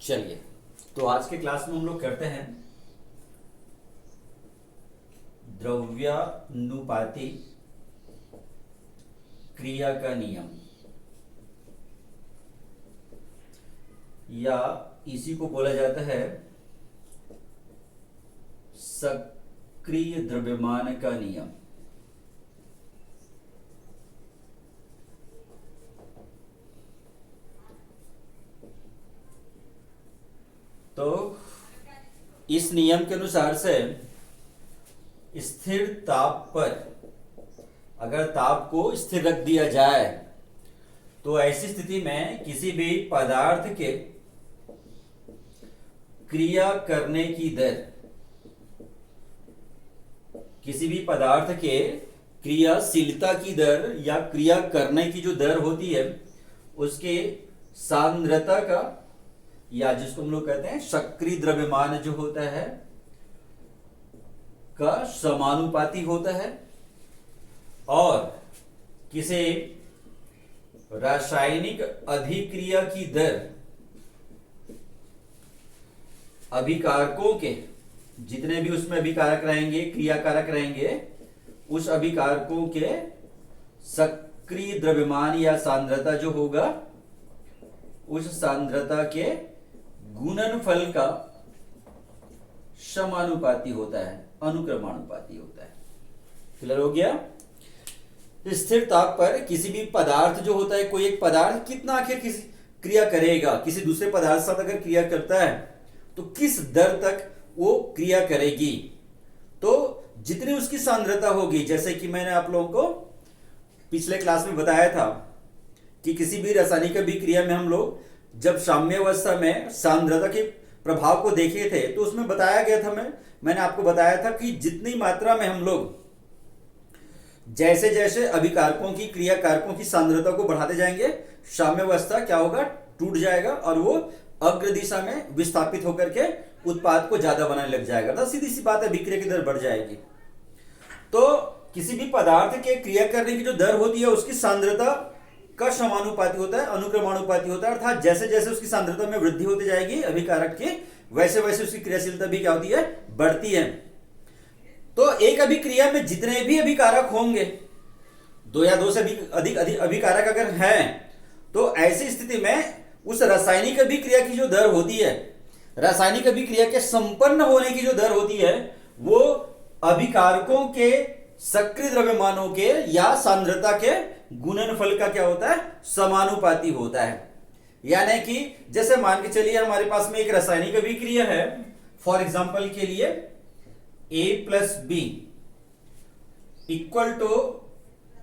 चलिए, तो आज के क्लास में हम लोग करते हैं द्रव्यानुपाती क्रिया का नियम, या इसी को बोला जाता है सक्रिय द्रव्यमान का नियम। तो इस नियम के अनुसार से स्थिर ताप पर अगर ताप को स्थिर रख दिया जाए तो ऐसी स्थिति में किसी भी पदार्थ के क्रिया करने की दर, किसी भी पदार्थ के क्रियाशीलता की दर या क्रिया करने की जो दर होती है उसके सांद्रता का, या जिसको हम लोग कहते हैं सक्रिय द्रव्यमान जो होता है का समानुपाती होता है, और किसी रासायनिक अभिक्रिया की दर अभिकारकों के, जितने भी उसमें अभिकारक रहेंगे, क्रियाकारक रहेंगे, उस अभिकारकों के सक्रिय द्रव्यमान या सांद्रता जो होगा उस सांद्रता के गुणनफल का समानुपाती होता है, अनुक्रमानुपाती होता है। क्लियर हो गया? स्थिर ताप पर किसी भी पदार्थ जो होता है, कोई एक पदार्थ कितना आखिर किसी क्रिया करेगा, किसी दूसरे पदार्थ के साथ अगर क्रिया करता है तो किस दर तक वो क्रिया करेगी, तो जितनी उसकी सांद्रता होगी, जैसे कि मैंने आप लोगों को पिछले क्लास में बताया था कि किसी भी रासायनिक अभिक्रिया में हम लोग जब साम्यावस्था में सांद्रता के प्रभाव को देखे थे तो उसमें बताया गया था, मैंने आपको बताया था कि जितनी मात्रा में हम लोग जैसे जैसे अभिकारकों की, क्रियाकारकों की सांद्रता को बढ़ाते जाएंगे, साम्यावस्था क्या होगा, टूट जाएगा और वो अग्र दिशा में विस्थापित होकर के उत्पाद को ज्यादा बनाने लग जाएगा। तो सीधी सी बात है, अभिक्रिया की दर बढ़ जाएगी। तो किसी भी पदार्थ के क्रिया करने की जो दर होती है उसकी सांद्रता का समानुपाती होता है, अनुक्रमानुपाती होता है, अर्थात जैसे जैसे उसकी सांद्रता में वृद्धि होती जाएगी अभिकारक की, वैसे वैसे उसकी क्रियाशीलता भी क्या होती है, बढ़ती है। तो एक अभिक्रिया में जितने भी अभिकारक होंगे, दो या दो से अधिक अभिकारक अगर हैं, तो ऐसी स्थिति में उस रासायनिक अभिक्रिया की जो दर होती है, रासायनिक अभिक्रिया के संपन्न होने की जो दर होती है, वो अभिकारकों के सक्रिय द्रव्यमानों के या सांद्रता के गुणनफल का क्या होता है, समानुपाती होता है। यानी कि जैसे मान के चलिए हमारे पास में एक रासायनिक अभिक्रिया है, फॉर एग्जांपल के लिए A plus B equal to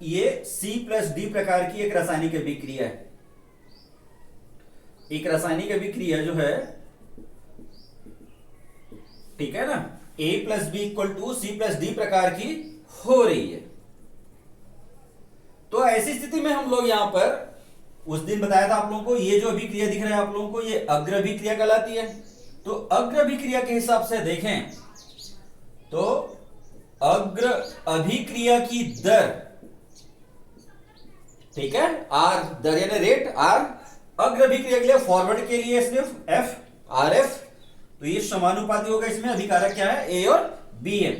ये C प्लस डी प्रकार की एक रासायनिक अभिक्रिया है। एक रासायनिक अभिक्रिया जो है, ठीक है ना, A plus B equal to C plus D प्रकार की हो रही है। तो ऐसी स्थिति में हम लोग यहां पर उस दिन बताया था आप लोगों को, ये जो अभिक्रिया दिख रहा है आप लोगों को, ये अग्र अभिक्रिया कहलाती है। तो अग्र अभिक्रिया के हिसाब से देखें तो अग्र अभिक्रिया की दर, ठीक है, आर दर यानी रेट, आर अग्र अभिक्रिया के लिए, फॉरवर्ड के लिए सिर्फ एफ, आर एफ, तो ये समानुपाती होगा। इसमें अभिकारक क्या है, ए और बी है,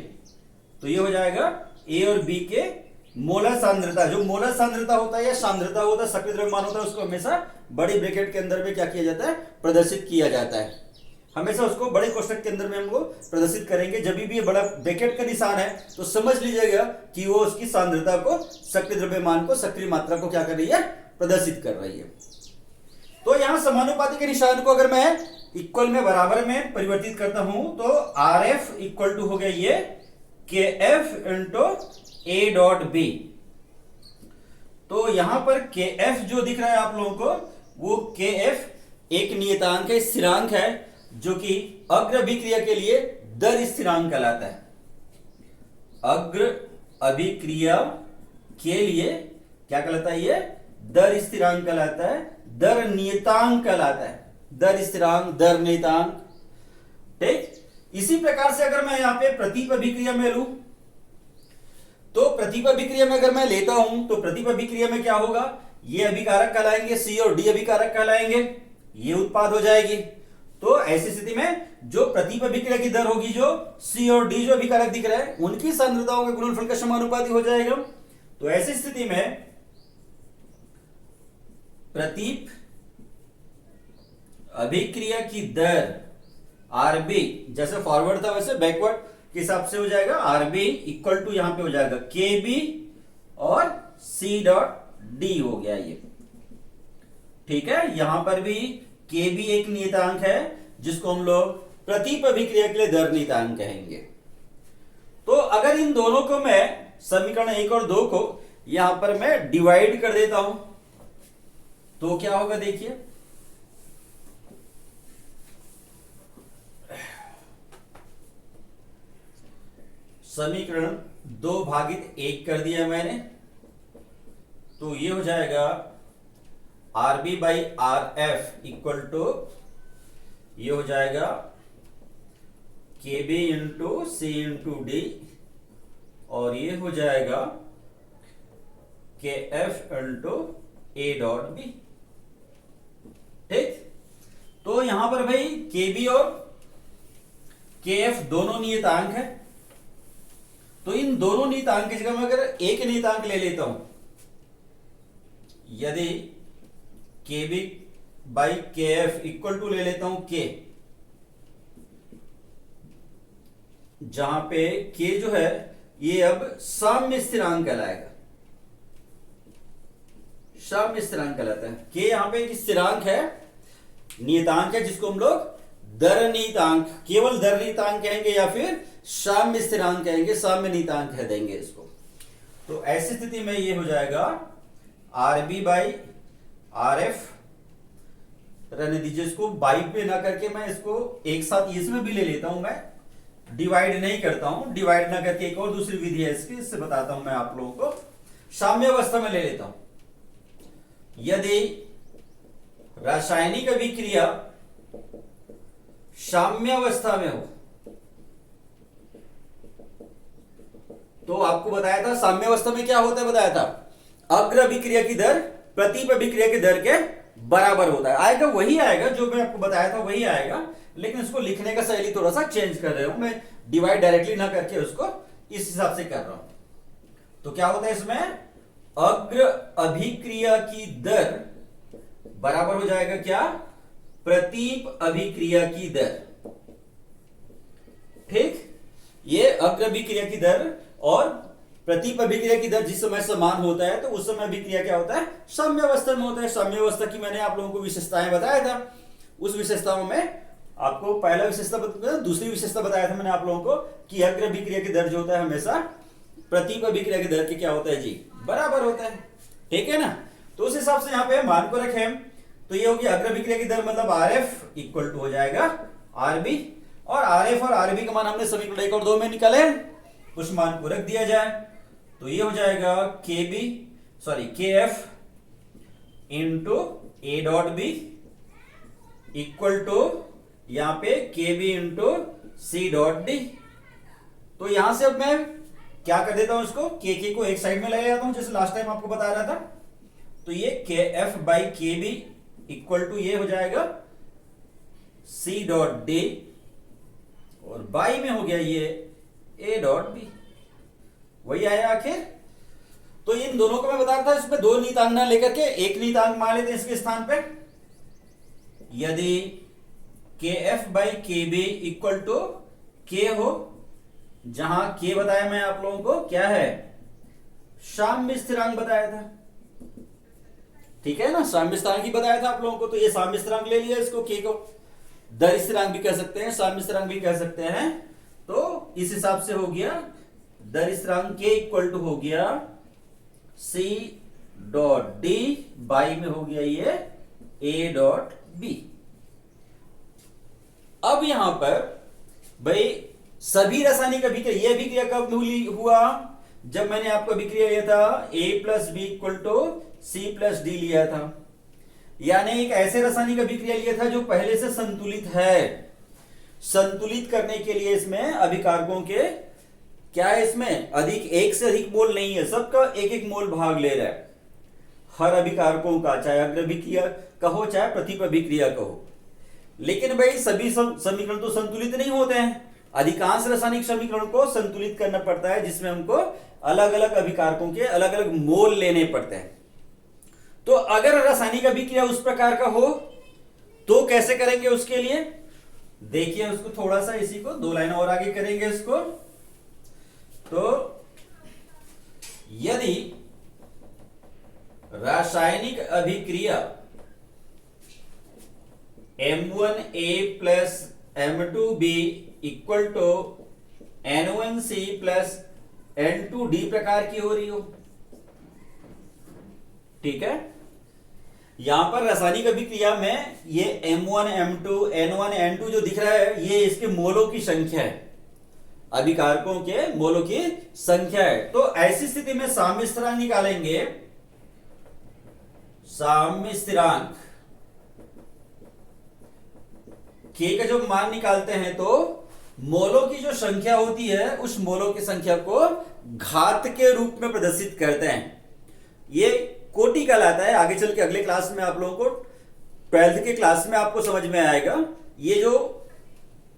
तो ये हो जाएगा ए और बी के मोलर सांद्रता। जो मोलर सांद्रता होता है या सांद्रता होता है, सक्रिय द्रव्यमान होता है, उसको हमेशा बड़ी ब्रैकेट के अंदर में क्या किया जाता है, प्रदर्शित किया जाता है। हमेशा उसको बड़े कोष्ठक के अंदर में हम लोग प्रदर्शित करेंगे। जब भी ये बड़ा ब्रैकेट का निशान है तो समझ लीजिएगा कि वो उसकी सांद्रता को, सक्रिय द्रव्यमान को, सक्रिय मात्रा को क्या कर रही है, प्रदर्शित कर रही है। तो यहां समानुपाती के निशान को अगर मैं इक्वल में, बराबर में परिवर्तित करता हूं तो आर एफ इक्वल टू हो गया ये K F into A dot B. तो यहां पर के एफ जो दिख रहा है आप लोगों को, वो के एफ एक नियतांक है, स्थिरांक है, जो कि अग्र अभिक्रिया के लिए दर स्थिरांक कहलाता है। अग्र अभिक्रिया के लिए क्या कहलाता है, ये दर स्थिरांक कहलाता है, दर नियतांक कहलाता है, दर स्थिरांक, दर नियतांक। ठीक, इसी प्रकार से अगर मैं यहां पे प्रतीप अभिक्रिया में लूं तो प्रतीप अभिक्रिया में अगर मैं लेता हूं तो प्रतीप अभिक्रिया में क्या होगा, ये अभिकारक कहलाएंगे, सी और डी अभिकारक कहलाएंगे, ये उत्पाद हो जाएगी। तो ऐसी स्थिति में जो प्रतीप अभिक्रिया की दर होगी, जो C और D जो अभिकारक दिख रहा है, उनकी सांद्रताओं के गुणनफल का समानुपाती हो जाएगा। तो ऐसी स्थिति में प्रतीप अभिक्रिया की दर RB, जैसे फॉरवर्ड था वैसे बैकवर्ड के हिसाब से हो जाएगा। RB इक्वल टू यहां पे हो जाएगा KB और C डॉट D हो गया ये, ठीक है। यहां पर भी KB एक नियतांक है जिसको हम लोग प्रतीप अभिक्रिया के लिए दर नियतांक कहेंगे। तो अगर इन दोनों को मैं समीकरण 1 और 2 को यहां पर मैं डिवाइड कर देता हूं तो क्या होगा, देखिए समीकरण 2 भागित 1 कर दिया मैंने, तो ये हो जाएगा RB by RF equal to ये हो जाएगा KB into C into D, और ये हो जाएगा KF into A dot B, ठीक। तो यहां पर भाई KB और KF दोनों नियतांक है, तो इन दोनों नियतांक की जगह मैं अगर एक नियतांक ले लेता हूं, यदि KB by KF equal to ले लेता हूं K, जहां पे K जो है ये अब साम्य स्थिरांक कहलाएगा, साम्य स्थिरांक कहलाता है। K यहां पे एक स्थिरांक है, नियतांक है, जिसको हम लोग दर नियतांक, केवल दर नियतांक कहेंगे या फिर साम्य स्थिरांक कहेंगे, साम्य नियतांक कह देंगे इसको। तो ऐसी स्थिति में ये हो जाएगा RB बाई RF, रहने दीजिए इसको बाई पे ना करके मैं इसको एक साथ इसमें भी ले लेता हूं, मैं डिवाइड नहीं करता हूं, डिवाइड ना करके एक और दूसरी विधि है इसकी, इससे बताता हूं मैं आप लोगों को। साम्य अवस्था में ले लेता हूं, यदि रासायनिक अभिक्रिया साम्य अवस्था में हो, तो आपको बताया था साम्य अवस्था में क्या होता है, बताया था अग्र अभिक्रिया की दर प्रतीप अभिक्रिया की दर के बराबर होता है। आएगा वही आएगा जो मैं आपको बताया था, वही आएगा, लेकिन इसको लिखने का शैली थोड़ा सा चेंज कर रहा हूं मैं, डिवाइड डायरेक्टली ना करके उसको इस हिसाब से कर रहा हूं। तो क्या होता है इसमें, अग्र अभिक्रिया की दर बराबर हो जाएगा क्या, प्रतीप अभिक्रिया की दर, ठीक। ये अग्र अभिक्रिया की दर और प्रतीप अभिक्रिया की दर जिस समय समान होता है तो उस समय अभिक्रिया क्या होता है, साम्य अवस्था में होता है। साम्य अवस्था की मैंने आप लोगों को विशेषताएं बताया था, उस विशेषताओं में आपको पहला विशेषता दूसरी विशेषता बताया था मैंने आप लोगों को कि अग्र अभिक्रिया की दर जो होता है हमेशा प्रतीप अभिक्रिया की दर के क्या होता है जी, बराबर होता है, ठीक है ना। तो उस हिसाब से यहाँ पे मान को रखें, तो ये होगी अग्र अभिक्रिया की दर मतलब RF इक्वल टू हो जाएगा RB, और RF और RB का मान हमने समीकरण 1 और 2 में निकाले, उस मान को रख दिया जाए, तो ये हो जाएगा KF into A dot B equal to यहां पे KB into C dot D। तो यहां से अब मैं क्या कर देता हूं, इसको KK को एक साइड में ले जाता हूं, जैसे लास्ट टाइम आपको बता रहा था। तो ये KF by KB equal to ये हो जाएगा C डॉट D, और बाई में हो गया ये A डॉट B, वही आया आखिर। तो इन दोनों को मैं बता रहा था, इसमें दो नियतांक ना लेकर के एक नियतांक मान लेते हैं इसके स्थान पे। यदि KF by KB equal to K हो, जहां K बताया मैं आप लोगों को क्या है, साम्य स्थिरांक बताया था, ठीक है ना, साम्य स्थिरांक ही बताया था आप लोगों को। तो ये साम्य स्थिरांक ले लिया इसको, K को दर स्थिरांक भी कह सकते हैं, साम्य स्थिरांक भी कह सकते हैं। तो इस हिसाब से हो गया दर स्थिरांक K इक्वल टू हो गया C डॉट D, बाई में हो गया ये A डॉट B। अब यहां पर भाई सभी रासायनिक अभिक्रिया, ये अभिक्रिया कब हुआ, जब मैंने आपको अभिक्रिया लिया था A plus B equal to C plus D लिया था, यानी एक ऐसे रासायनिक अभिक्रिया लिया था जो पहले से संतुलित है। संतुलित करने के लिए इसमें अभिकारकों के क्या है, इसमें अधिक एक से अधिक मोल नहीं है, सबका एक एक मोल भाग ले रहा है हर अभिकारकों का, चाहे अग्र अभिक्रिया कहो चाहे प्रतीप अभिक्रिया कहो। लेकिन भाई सभी समीकरण तो संतुलित नहीं होते हैं। अधिकांश रासायनिक समीकरण को संतुलित करना पड़ता है, जिसमें हमको अलग अलग अभिकारकों के अलग अलग मोल लेने पड़ते हैं। तो अगर रासायनिक अभिक्रिया उस प्रकार का हो तो कैसे करेंगे? उसके लिए देखिए, उसको थोड़ा सा इसी को 2 लाइन और आगे करेंगे इसको। तो यदि रासायनिक अभिक्रिया M1A plus M2B equal to N1C plus N2D प्रकार की हो रही हो, ठीक है। यहां पर रासायनिक अभिक्रिया में ये M1 M2 N1 N2 जो दिख रहा है, ये इसके मोलों की संख्या है, अभिकारकों के मोलों की संख्या है। तो ऐसी स्थिति में साम्य स्थिरांक निकालेंगे। साम्य स्थिरांक K का जो मान निकालते हैं तो मोलों की जो संख्या होती है उस मोलों की संख्या को घात के रूप में प्रदर्शित करते हैं। ये कोटि कहलाता है। आगे चल के अगले क्लास में आप लोगों को 12th के क्लास में आपको समझ में आएगा। ये जो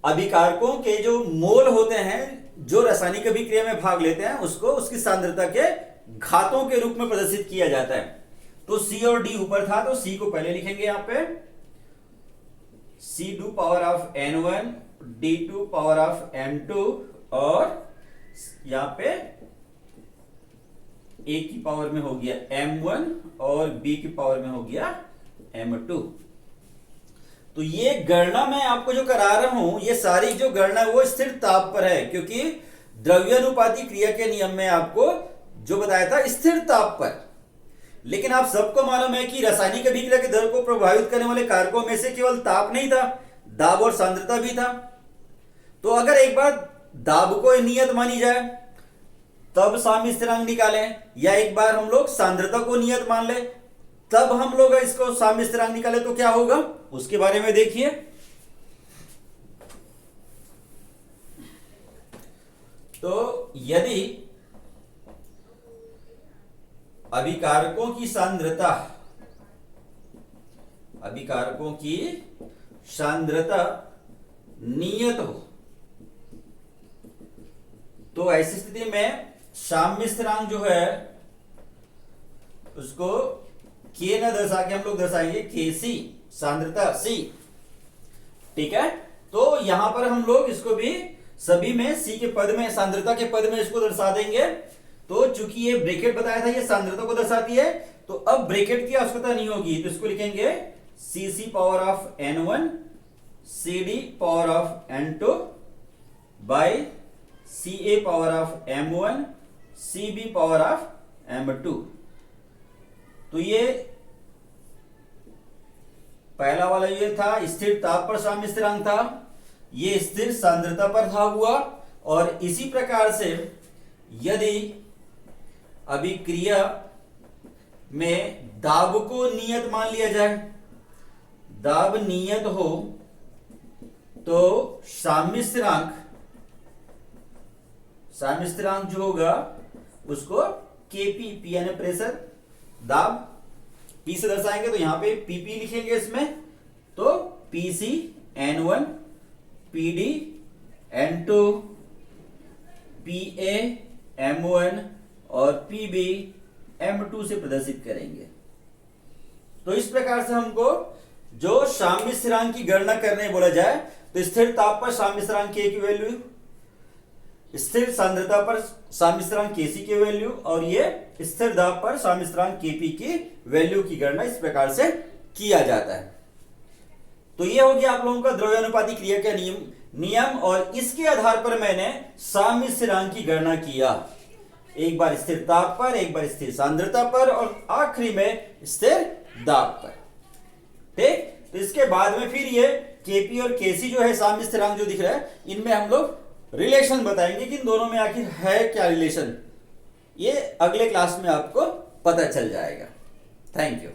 अभिकारकों के जो मोल होते हैं जो रासायनिक अभिक्रिया में भाग लेते हैं, उसको उसकी सांद्रता के घातों के रूप में प्रदर्शित किया जाता है। तो C और D ऊपर था तो C को पहले लिखेंगे यहां पे, C to power of N1 D to power of N2 और यहां पे A की पावर में हो गया M1 और B की पावर में हो गया M2। तो ये गणना मैं आपको जो करा रहा हूं, ये सारी जो गणना वो स्थिर ताप पर है, क्योंकि द्रव्यानुपाती क्रिया के नियम में आपको जो बताया था स्थिर ताप पर। लेकिन आप सबको मालूम है कि रासायनिक अभिक्रिया के दर को प्रभावित करने वाले कारकों में से केवल ताप नहीं था, दाब और सांद्रता भी था। तो अगर एक बार दाब को नियत मानी जाए तब साम्य स्थिरांक निकालें, या एक बार हम लोग सांद्रता को नियत मान ले तब हम लोग इसको साम्य स्थिरांक निकाले, तो क्या होगा उसके बारे में देखिए। तो यदि अभिकारकों की सांद्रता नियत हो तो ऐसी स्थिति में साम्य स्थिरांक जो है उसको K न दर्शा के हम लोग दर्शाएंगे Kc, सांद्रता C, ठीक है। तो यहां पर हम लोग इसको भी सभी में C के पद में, सांद्रता के पद में इसको दर्शा देंगे। तो चूंकि ये ब्रैकेट बताया था ये सांद्रता को दर्शाती है, तो अब ब्रैकेट की आवश्यकता नहीं होगी। तो इसको लिखेंगे Cc power of N1 CD power of N2 by Ca power of M1 Cb power of M2। तो ये पहला वाला ये था स्थिर ताप पर साम्य स्थिरांक था, ये स्थिर सांद्रता पर था हुआ। और इसी प्रकार से यदि अभिक्रिया में दाब को नियत मान लिया जाए, दाब नियत हो तो साम्य स्थिरांक जो होगा उसको Kp, P यानी प्रेशर, दाब P से दर्शाएंगे तो यहां पे Pp लिखेंगे इसमें। तो Pc N1 Pd N2 Pa M1 और Pb M2 से प्रदर्शित करेंगे। तो इस प्रकार से हमको जो साम्य स्थिरांक की गणना करने बोला जाए तो स्थिर ताप पर साम्य स्थिरांक K की वैल्यू, स्थिर सांद्रता पर साम्य स्थिरांक Kc की वैल्यू और ये स्थिर दाब पर साम्य स्थिरांक Kp की वैल्यू की गणना इस प्रकार से किया जाता है। तो ये हो गया आप लोगों का द्रव्यानुपाती क्रिया का नियम और इसके आधार पर मैंने साम्य स्थिरांक की गणना किया, एक बार स्थिर ताप पर, एक बार स्थिर सांद्रता पर और आखिरी में स्थिर दाब पर। ठीक, तो इसके बाद में फिर ये Kp और Kc जो है साम्य स्थिरांक जो दिख रहा है, इनमें हम लोग रिलेशन बताएंगे कि इन दोनों में आखिर है क्या रिलेशन। ये अगले क्लास में आपको पता चल जाएगा। Thank you.